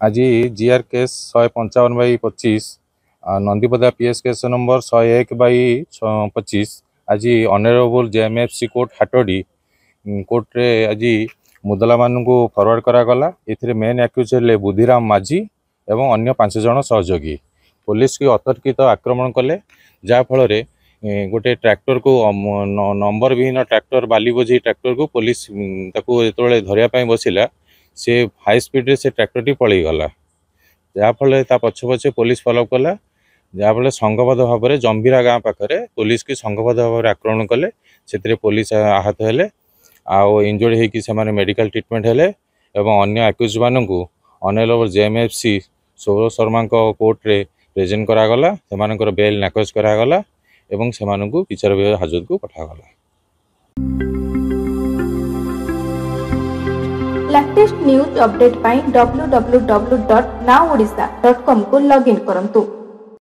आज GR case 155/25 Nandipada PS case number 101/25 आज honourable JMFC court Hatodi court रे आज मुदला मान फरवर्ड करागला। ए मेन एक्यूज हेले बुद्धिराम माझी एवं अन्य 5 जन सहयोगी पुलिस की अतर्कित आक्रमण कले जहाँफल गोटे ट्रैक्टर को नंबर विहीन ट्रैक्टर बाली बोझी ट्रैक्टर को पुलिस जो धरिया बसिला से हाई स्पीड रे से ट्रैक्टर टी पलि गला जहाँफल पछे पछे पुलिस फॉलोअप कला जहाँफल संघबद्ध भाव में जंभीरा गाँव पाखे पुलिस की संघबद्ध भाव में आक्रमण कले से पुलिस आहत हेले आउ इंजर्ड होगी से मेडिकल ट्रीटमेंट हेले एवं अन्य एक्यूज मानू honourable JMFC Saurabh Sharma court रे प्रेजेंट करागला से बेल नाकच करागला एवं से विचार हाजत को पठागला। लेटेस्ट न्यूज अपडेट पाई www.nowodisha.com को लॉगिन करंतु।